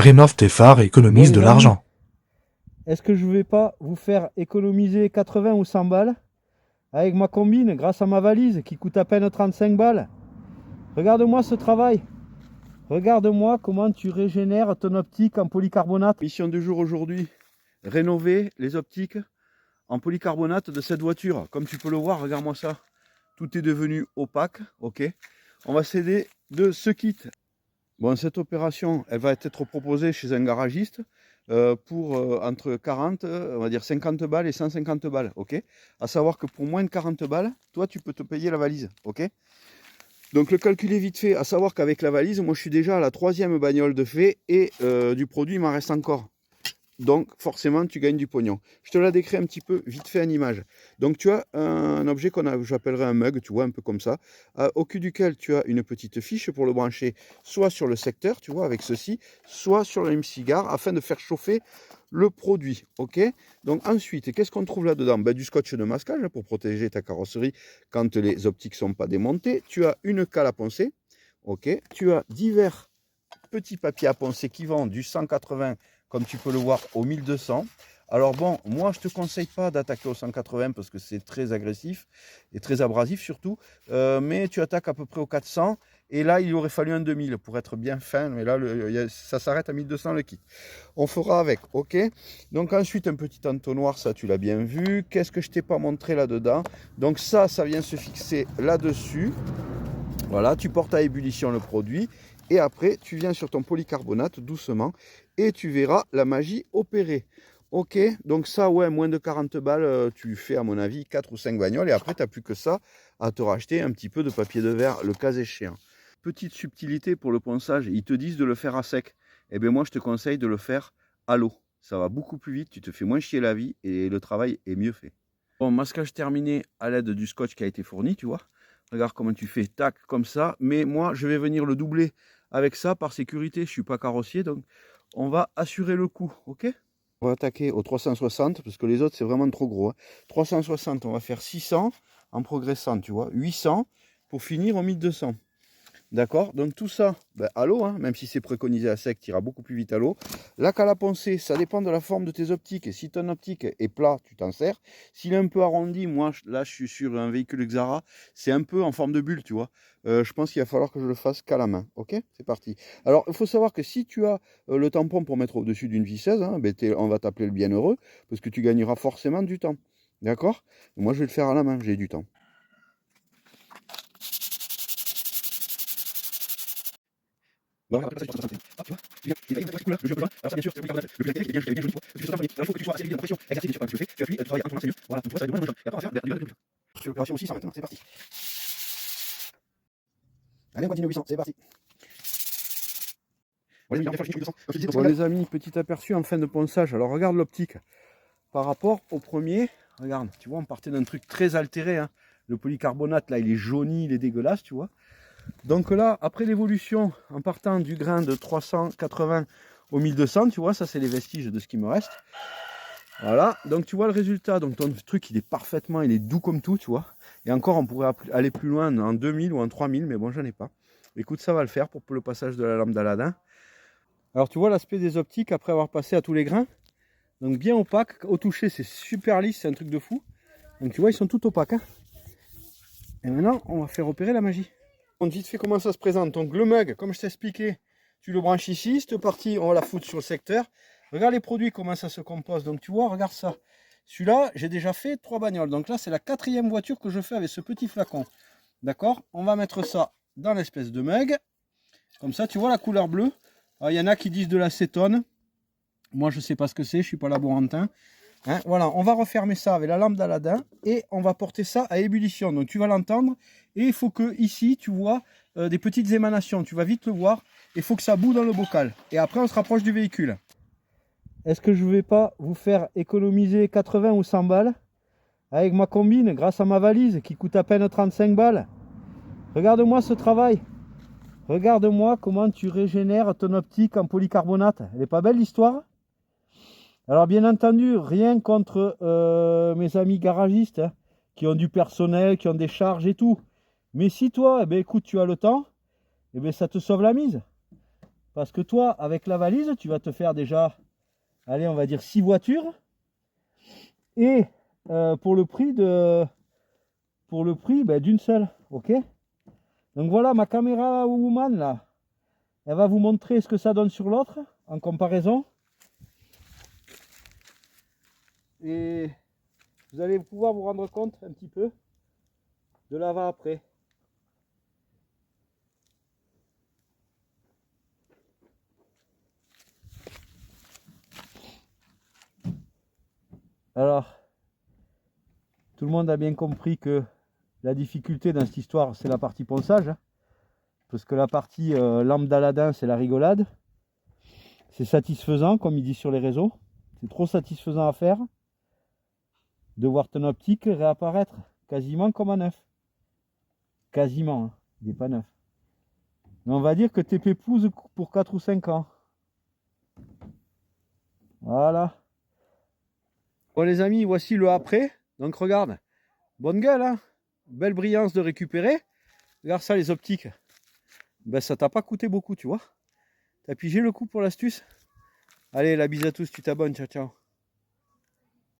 Rénove tes phares et Bon économise les de amis, l'argent. est-ce que je vais pas vous faire économiser 80 ou 100 balles avec ma combine grâce à ma valise qui coûte à peine 35 balles? Regarde-moi ce travail. Regarde-moi comment tu régénères ton optique en polycarbonate. Mission du jour aujourd'hui, rénover les optiques en polycarbonate de cette voiture. Comme tu peux le voir, regarde-moi ça. Tout est devenu opaque, ok. On va s'aider de ce kit. Bon, cette opération, elle va être proposée chez un garagiste pour entre 40, on va dire 50 balles et 150 balles, ok. À savoir que pour moins de 40 balles, toi, tu peux te payer la valise, ok. Donc le calcul est vite fait, à savoir qu'avec la valise, moi je suis déjà à la 3e bagnole de fait et du produit, il m'en reste encore. Donc forcément, tu gagnes du pognon. Je te la décris un petit peu vite fait en image. Donc tu as un objet j'appellerais un mug, tu vois, un peu comme ça, au cul duquel tu as une petite fiche pour le brancher, soit sur le secteur, tu vois, avec ceci, soit sur le cigare, afin de faire chauffer le produit, ok. Donc ensuite, qu'est-ce qu'on trouve là-dedans? Ben, du scotch de masquage pour protéger ta carrosserie quand les optiques ne sont pas démontées. Tu as une cale à poncer, ok. Tu as divers petits papiers à poncer qui vont du 180, comme tu peux le voir, au 1200. Alors bon, moi je te conseille pas d'attaquer au 180 parce que c'est très agressif et très abrasif surtout, mais tu attaques à peu près au 400 et là il aurait fallu un 2000 pour être bien fin, mais là ça s'arrête à 1200 le kit. On fera avec, ok. Donc ensuite un petit entonnoir, ça tu l'as bien vu. Qu'est-ce que je t'ai pas montré là-dedans? Donc ça vient se fixer là-dessus. Voilà, tu portes à ébullition le produit et après tu viens sur ton polycarbonate doucement et tu verras la magie opérer. Ok, donc ça, ouais, moins de 40 balles, tu fais à mon avis 4 ou 5 bagnoles et après tu n'as plus que ça à te racheter un petit peu de papier de verre, le cas échéant. Petite subtilité pour le ponçage, ils te disent de le faire à sec. Eh bien moi je te conseille de le faire à l'eau. Ça va beaucoup plus vite, tu te fais moins chier la vie et le travail est mieux fait. Bon, masquage terminé à l'aide du scotch qui a été fourni, tu vois. Regarde comment tu fais, tac, comme ça. Mais moi, je vais venir le doubler avec ça par sécurité. Je ne suis pas carrossier, donc on va assurer le coup, ok? On va attaquer au 360, parce que les autres, c'est vraiment trop gros. 360, on va faire 600 en progressant, tu vois. 800 pour finir au 1200. D'accord, donc tout ça à l'eau, hein, même si c'est préconisé à sec, tu iras beaucoup plus vite à l'eau. La cale à poncer, ça dépend de la forme de tes optiques. Et si ton optique est plat, tu t'en sers. S'il est un peu arrondi, moi là je suis sur un véhicule Xara, c'est un peu en forme de bulle, tu vois. Je pense qu'il va falloir que je le fasse qu'à la main. Ok, c'est parti. Alors il faut savoir que si tu as le tampon pour mettre au-dessus d'une visseuse, hein, on va t'appeler le bienheureux, parce que tu gagneras forcément du temps. D'accord? Moi je vais le faire à la main, j'ai du temps. Voilà, après, ça, hop, tu vois, il va y avoir le jeu besoin. Alors ça, bien sûr, c'est le plus intéressant, et bien, je l'ai bien joli, tu vois. Il faut que tu sois assez élevé dans la pression. Exercer bien sûr quand tu le fais, tu appuies, tu travailles un peu, c'est mieux. Voilà, tu vois, ça va être de bonne. Et après, on va faire du plus. Sur l'opération aussi, ça maintenant, c'est parti. Allez, on continue 800, c'est parti. Bon les amis, petit aperçu en fin de ponçage. Alors regarde l'optique. Par rapport au premier, regarde, tu vois, on partait d'un truc très altéré, hein. Le polycarbonate, là, il est jauni, il est dégueulasse, tu vois. Donc là, après l'évolution, en partant du grain de 380 au 1200, tu vois, ça c'est les vestiges de ce qui me reste. Voilà, donc tu vois le résultat. Donc ton truc, il est parfaitement, il est doux comme tout, tu vois. Et encore, on pourrait aller plus loin en 2000 ou en 3000, mais bon, j'en ai pas. Écoute, ça va le faire pour le passage de la lampe d'Aladin. Alors tu vois l'aspect des optiques après avoir passé à tous les grains. Donc bien opaque, au toucher c'est super lisse, c'est un truc de fou. Donc tu vois, ils sont tout opaques, hein. Et maintenant, on va faire opérer la magie. On vite fait comment ça se présente. Donc le mug, comme je t'ai expliqué, tu le branches ici. Cette partie, on va la foutre sur le secteur. Regarde les produits, comment ça se compose. Donc tu vois, regarde ça. Celui-là, j'ai déjà fait 3 bagnoles. Donc là, c'est la 4e voiture que je fais avec ce petit flacon. D'accord? On va mettre ça dans l'espèce de mug. Comme ça, tu vois la couleur bleue. Il y en a qui disent de l'acétone. Moi, je ne sais pas ce que c'est, je ne suis pas laborantin. Hein, voilà, on va refermer ça avec la lampe d'Aladin et on va porter ça à ébullition. Donc tu vas l'entendre et il faut que ici, tu vois des petites émanations. Tu vas vite le voir. Il faut que ça boue dans le bocal. Et après, on se rapproche du véhicule. Est-ce que je ne vais pas vous faire économiser 80 ou 100 balles avec ma combine grâce à ma valise qui coûte à peine 35 balles? Regarde-moi ce travail. Regarde-moi comment tu régénères ton optique en polycarbonate. Elle n'est pas belle l'histoire? Alors bien entendu, rien contre mes amis garagistes, hein, qui ont du personnel, qui ont des charges et tout. Mais si toi, eh ben, écoute, tu as le temps, eh ben, ça te sauve la mise. Parce que toi, avec la valise, tu vas te faire déjà, allez, on va dire 6 voitures. Et pour le prix d'une seule, ok? Donc voilà, ma caméra woman là, elle va vous montrer ce que ça donne sur l'autre en comparaison. Et vous allez pouvoir vous rendre compte un petit peu de l'avant-après. Alors, tout le monde a bien compris que la difficulté dans cette histoire, c'est la partie ponçage. Hein, parce que la partie lampe d'Aladin, c'est la rigolade. C'est satisfaisant, comme il dit sur les réseaux. C'est trop satisfaisant à faire. De voir ton optique réapparaître quasiment comme à neuf. Quasiment, hein. Il n'est pas neuf. Mais on va dire que t'es pépouze pour 4 ou 5 ans. Voilà. Bon les amis, voici le après. Donc regarde, bonne gueule, hein. Belle brillance de récupérer. Regarde ça les optiques. Ben ça t'a pas coûté beaucoup, tu vois. T'as pigé le coup pour l'astuce. Allez, la bise à tous, tu t'abonnes, ciao ciao.